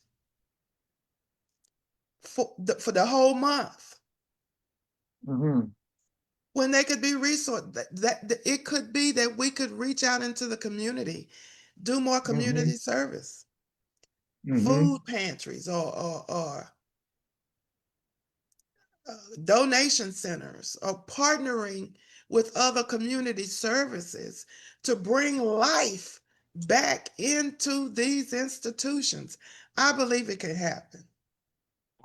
Speaker 2: for the whole month
Speaker 1: Mm-hmm.
Speaker 2: when they could be resourced. That it could be that we could reach out into the community, do more community service, food pantries, or donation centers, or partnering with other community services to bring life back into these institutions. I believe it can happen.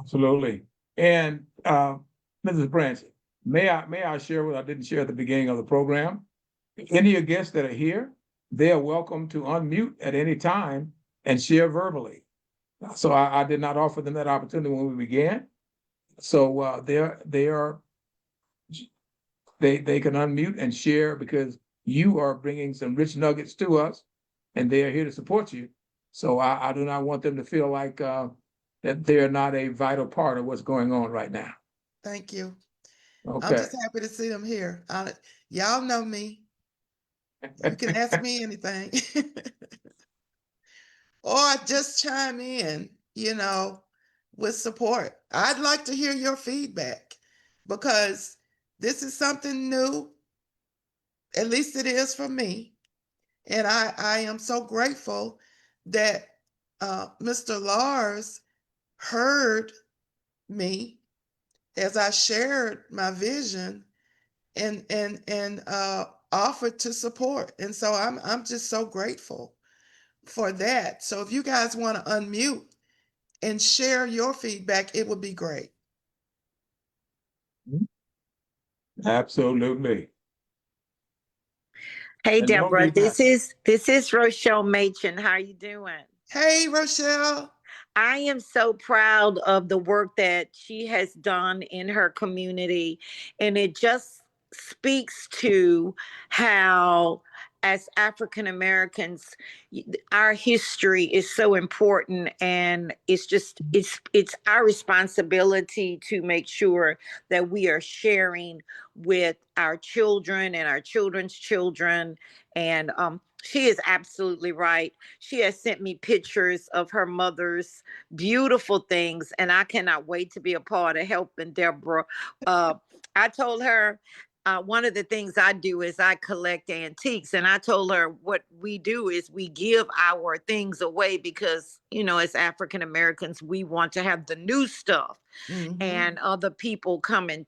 Speaker 1: Absolutely. And Mrs. Branch, may I share what I didn't share at the beginning of the program? Any of your guests that are here, they are welcome to unmute at any time and share verbally. So I did not offer them that opportunity when we began. So they can unmute and share, because you are bringing some rich nuggets to us, and they are here to support you. So I do not want them to feel like that they're not a vital part of what's going on right now.
Speaker 2: Thank you. I'm
Speaker 1: Okay.
Speaker 2: just happy to see them here. Y'all know me. You can ask me anything. Or just chime in, with support. I'd like to hear your feedback, because this is something new. At least it is for me. And I am so grateful that Mr. Lars heard me as I shared my vision and offered to support. And so I'm just so grateful for that. So if you guys want to unmute and share your feedback, it would be great.
Speaker 1: Absolutely.
Speaker 3: Hey,
Speaker 1: And
Speaker 3: Deborah, this is Rochelle Machen. How are you doing?
Speaker 2: Hey, Rochelle.
Speaker 3: I am so proud of the work that she has done in her community, and it just speaks to how, as African Americans, our history is so important, and it's our responsibility to make sure that we are sharing with our children and our children's children. And she is absolutely right. She has sent me pictures of her mother's beautiful things, and I cannot wait to be a part of helping Deborah. I told her, one of the things I do is I collect antiques. And I told her what we do is we give our things away because, as African Americans, we want to have the new stuff.
Speaker 2: Mhm.
Speaker 3: And other people come and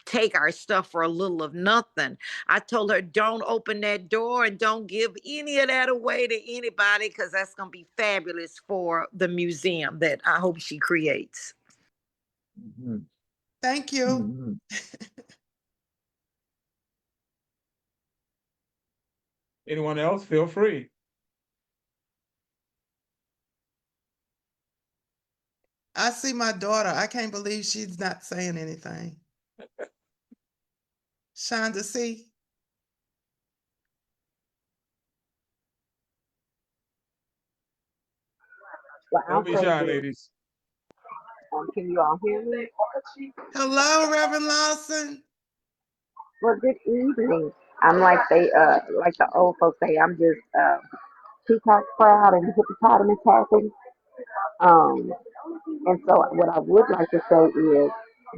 Speaker 3: take our stuff for a little of nothing. I told her, don't open that door and don't give any of that away to anybody, because that's going to be fabulous for the museum that I hope she creates.
Speaker 1: Mhm.
Speaker 2: Thank you.
Speaker 1: Mhm. Anyone else? Feel free.
Speaker 2: I see my daughter. I can't believe she's not saying anything. Shonda C.
Speaker 4: Well, I'll
Speaker 1: Don't be
Speaker 4: say
Speaker 1: shy,
Speaker 4: this.
Speaker 1: ladies.
Speaker 4: Can you all hear me?
Speaker 2: Hello, Reverend Lawson.
Speaker 4: Well, good evening. I'm like the old folks say, I'm just peacock proud and hippopotamus happy. Um, and so what I would like to say is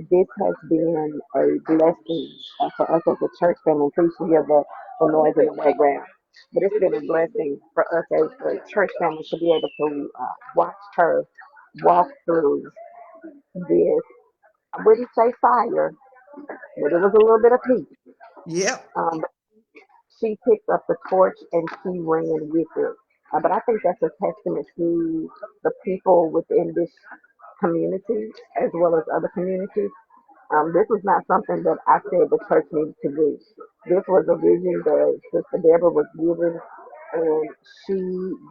Speaker 4: this has been a blessing for us as a church family. Please forgive the noise in the background. But it's been a blessing for us as a church family to be able to watch her walk through this. I wouldn't say fire, but it was a little bit of peace.
Speaker 2: Yep.
Speaker 4: She picked up the torch and she ran with it. But I think that's a testament to the people within this community as well as other communities. This was not something that I said the church needed to do. This was a vision that Sister Deborah was given, and she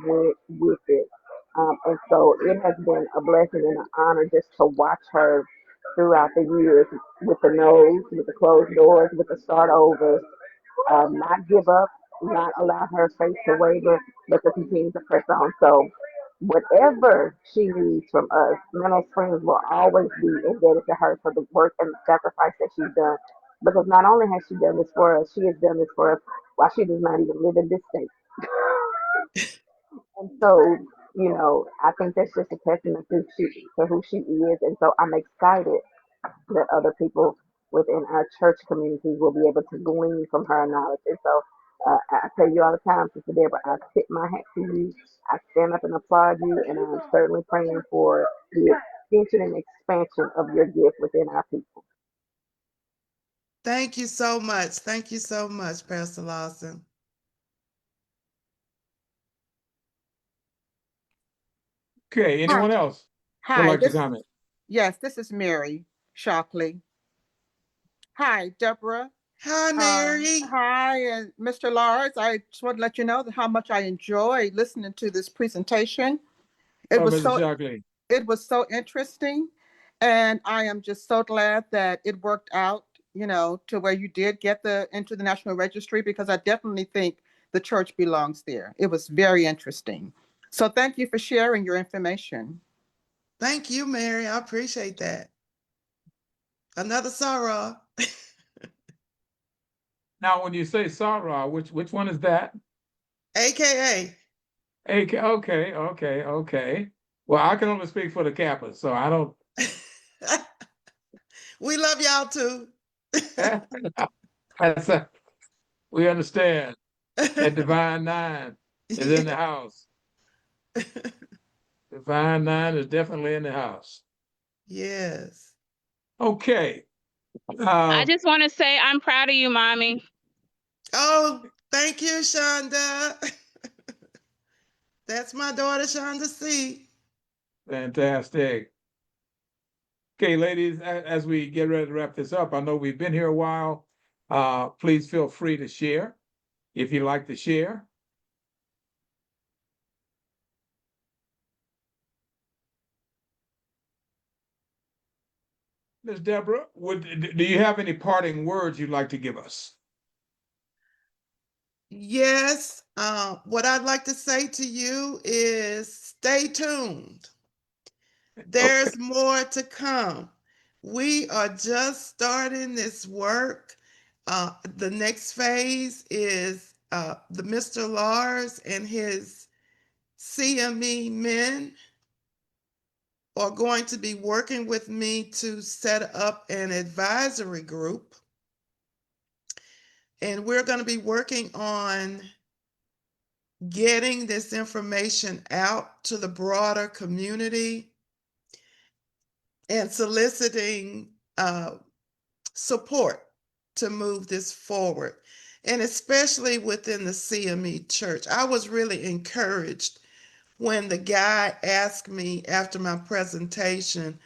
Speaker 4: went with it. And so it has been a blessing and an honor just to watch her throughout the years with the nose, with the closed doors, with the start overs, not give up, not allow her faith to waver, but to continue to press on. So, whatever she needs from us, Mental Springs will always be indebted to her for the work and the sacrifice that she's done. Because not only has she done this for us, she has done this for us while she does not even live in this state. And so, I think that's just a testament to who she is. And so I'm excited that other people within our church communities will be able to glean from her knowledge. And so I tell you all the time, Sister Deborah, I tip my hat to you. I stand up and applaud you, and I'm certainly praying for the extension and expansion of your gift within our people.
Speaker 2: Thank you so much. Thank you so much, Pastor Lawson.
Speaker 1: Okay, anyone else would
Speaker 5: Hi,
Speaker 1: like to comment?
Speaker 5: yes, this is Mary Shockley. Hi, Deborah.
Speaker 2: Hi, Mary.
Speaker 5: Hi, and Mr. Lars. I just want to let you know how much I enjoyed listening to this presentation. It
Speaker 1: Oh,
Speaker 5: was
Speaker 1: Mrs.
Speaker 5: so
Speaker 1: Shockley.
Speaker 5: it was so interesting, and I am just so glad that it worked out, to where you did get into the National Registry, because I definitely think the church belongs there. It was very interesting. So thank you for sharing your information.
Speaker 2: Thank you, Mary. I appreciate that. Another sorrow.
Speaker 1: Now, when you say Sarah, which one is that?
Speaker 2: AKA.
Speaker 1: Okay. Well, I can only speak for the Kappas, so I don't.
Speaker 2: We love y'all too.
Speaker 1: That's we understand that Divine Nine is in the house. Divine Nine is definitely in the house.
Speaker 2: Yes.
Speaker 1: Okay.
Speaker 6: I just want to say I'm proud of you, Mommy.
Speaker 2: Oh, thank you, Shonda. That's my daughter, Shonda C.
Speaker 1: Fantastic. Okay, ladies, as we get ready to wrap this up, I know we've been here a while. Please feel free to share if you'd like to share. Ms. Deborah, do you have any parting words you'd like to give us?
Speaker 2: Yes, what I'd like to say to you is stay tuned. There's more to come. We are just starting this work. The next phase is the Mr. Lars and his CME men are going to be working with me to set up an advisory group. And we're going to be working on getting this information out to the broader community and soliciting support to move this forward, and especially within the CME church. I was really encouraged when the guy asked me after my presentation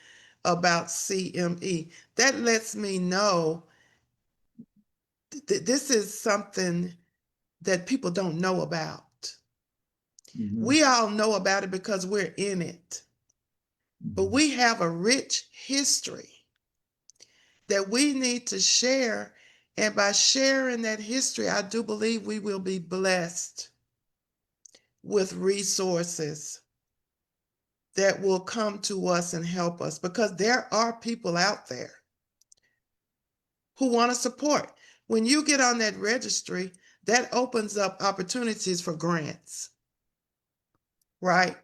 Speaker 2: about CME. That lets me know that this is something that people don't know about.
Speaker 1: Mm-hmm.
Speaker 2: We all know about it because we're in it, but we have a rich history that we need to share. And by sharing that history, I do believe we will be blessed with resources that will come to us and help us, because there are people out there who want to support. When you get on that registry, that opens up opportunities for grants, right?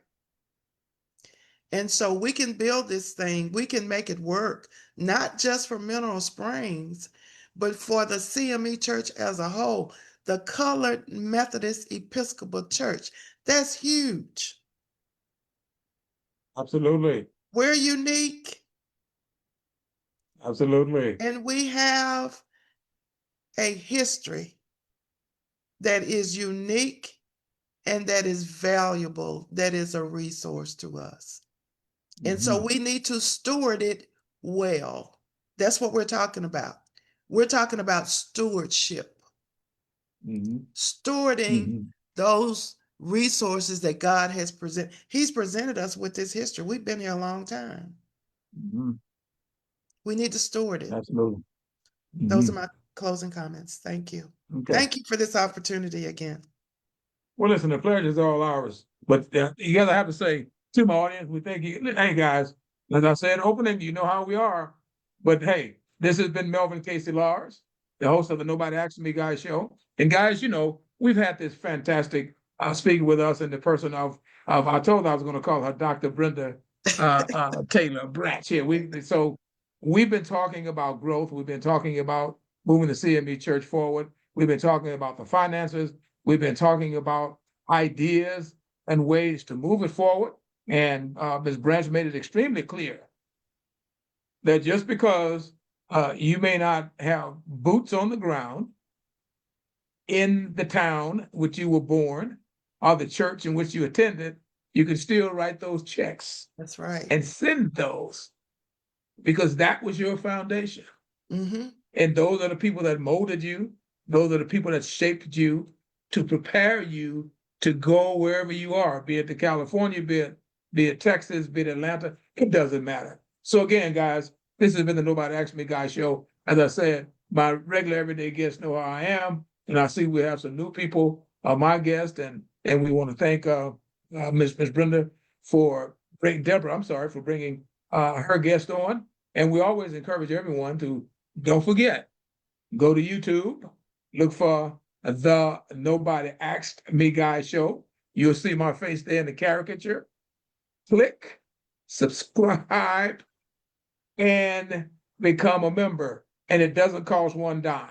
Speaker 2: And so we can build this thing, we can make it work, not just for Mineral Springs, but for the CME Church as a whole, the Colored Methodist Episcopal Church. That's huge.
Speaker 1: Absolutely.
Speaker 2: We're unique.
Speaker 1: Absolutely.
Speaker 2: And we have a history that is unique and that is valuable, that is a resource to us. And so we need to steward it well. That's what we're talking about. We're talking about stewardship, stewarding those resources that God has presented. He's presented us with this history. We've been here a long time. We need to steward it.
Speaker 1: Absolutely.
Speaker 2: Those are my closing comments. Thank you.
Speaker 1: Okay.
Speaker 2: Thank you for this opportunity again.
Speaker 1: Well, listen, the pleasure is all ours. But you gotta have to say to my audience, we thank you. Hey, guys, as I said, opening, you know how we are. But hey, this has been Melvin Casey Lars, the host of the Nobody Asked Me Guys show. And guys, you know, we've had this fantastic speaker with us in the person of I told I was going to call her Dr. Brenda Taylor Branch here. So we've been talking about growth. We've been talking about moving the CME Church forward. We've been talking about the finances. We've been talking about ideas and ways to move it forward. And Ms. Branch made it extremely clear that just because you may not have boots on the ground in the town which you were born or the church in which you attended, you can still write those checks.
Speaker 2: That's right.
Speaker 1: And send those, because that was your foundation. And those are the people that molded you. Those are the people that shaped you to prepare you to go wherever you are, be it to California, be it Texas, be it Atlanta. It doesn't matter. So again, guys, this has been the Nobody Asked Me Guy show. As I said, my regular everyday guests know how I am, and I see we have some new people, my guests, and we want to thank Ms. Brenda for bringing Deborah. I'm sorry for bringing her guest on, and we always encourage everyone to don't forget, go to YouTube, look for the Nobody Asked Me Guy show. You'll see my face there in the caricature. Click, subscribe, and become a member. And it doesn't cost one dime.